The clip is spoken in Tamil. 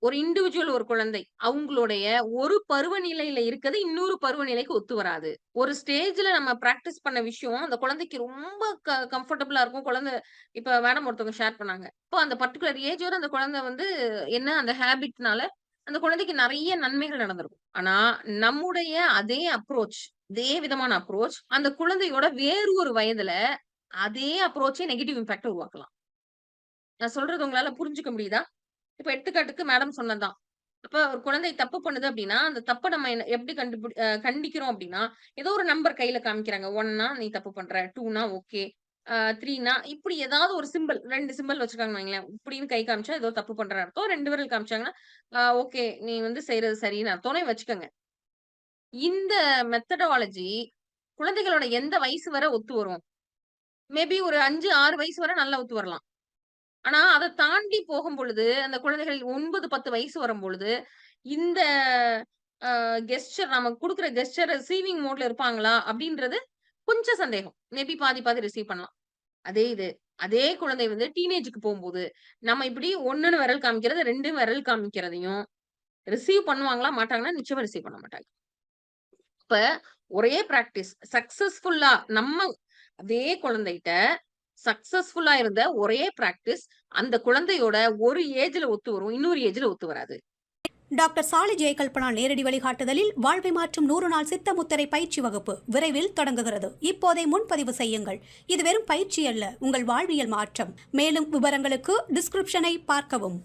ஒரு இண்டிவிஜுவல் ஒரு குழந்தை. அவங்களுடைய ஒரு பருவநிலையில இருக்கது இன்னொரு பருவநிலைக்கு ஒத்து வராது. ஒரு ஸ்டேஜ்ல நம்ம பிராக்டிஸ் பண்ண விஷயம், அந்த குழந்தைக்கு ரொம்ப கம்ஃபர்டபுளா இருக்கும். இப்ப மேடம் ஒருத்தவங்க ஷேர் பண்ணாங்க. இப்போ அந்த பர்ட்டிகுலர் ஏஜ் வர அந்த குழந்தை வந்து அந்த ஹேபிட்னால அந்த குழந்தைக்கு நெறைய நன்மைகள் நடந்திருக்கும். ஆனா, நம்முடைய அதே விதமான அப்ரோச் அந்த குழந்தையோட வேறு ஒரு வயதுல அதே அப்ரோச்சே நெகட்டிவ் இம்பாக்ட்ட உருவாக்கலாம். நான் சொல்றது உங்களால புரிஞ்சுக்க முடியுதா? இப்ப எடுத்துக்காட்டுக்கு மேடம் சொன்னது தான். அப்ப ஒரு குழந்தை தப்பு பண்ணுது அப்டின்னா, அந்த தப்ப நம்ம எப்படி கண்டிக்கிறோம் அப்டின்னா, ஏதோ ஒரு நம்பர் கையில காமிக்கிறாங்க. 1னா நீ தப்பு பண்ற, 2னா ஓகே, 3னா இப்டி ஏதாவது ஒரு சிம்பல் 2 சிம்பல் வச்சிருக்காங்கன்னு வைங்களேன். இப்டின்னு கை காமிச்சா ஏதோ தப்பு பண்றன்னு அர்த்தம். 2 விரல் காமிச்சாங்கன்னா, ஓகே நீ வந்து செய்றது சரின்னு அர்த்தம்னே வச்சுக்கங்க. இந்த மெத்தடாலஜி குழந்தைகளோட எந்த வயசு வரை ஒத்து வரும்? மேபி ஒரு 5, 6 வயசு வரை நல்லா ஒத்து வரலாம். ஆனா, அத தாண்டி போகும்பொழுது, அந்த குழந்தைகள் 9, 10 வயசு வரும்பொழுது, இந்த நம்ம குடுக்குற கெஸ்டர் ரிசீவிங் மோட்ல இருப்பாங்களா? அப்படின்றது கொஞ்சம் சந்தேகம். மேபி பாதி, பாதி ரிசீவ் பண்ணலாம். இது அதே குழந்தை வந்து டீனேஜ்க்கு போம்போது, நம்ம இப்படி 1ன்னு விரல் காமிக்கிறது, 2 விரல் காமிக்கிறதையும் ரிசீவ் பண்ணுவாங்களா? மாட்டாங்களா? நிச்சயமா ரிசீவ் பண்ண மாட்டாங்க. இப்ப ஒரே பிராக்டிஸ் சக்சஸ்ஃபுல்லா அதே குழந்தைட்ட சக்சஸ்ஃபுல்லா இருந்த ஒரே பிராக்டிஸ் அந்த குழந்தையோட ஒரு ஏஜ்ல ஒத்து வரும். இன்னொரு ஏஜ்ல ஒத்து வராது. டாக்டர் சாலி ஜெயகல்பனா நேரடி வழிகாட்டுதலில் வாழ்வை மாற்றும் 100 நாள் சித்த முத்திரை பயிற்சி வகுப்பு விரைவில் தொடங்குகிறது. இப்போதே முன்பதிவு செய்யுங்கள். இது வெறும் பயிற்சி அல்ல, உங்கள் வாழ்வியல் மாற்றம். மேலும் விவரங்களுக்கு டிஸ்கிரிப்ஷனை பார்க்கவும்.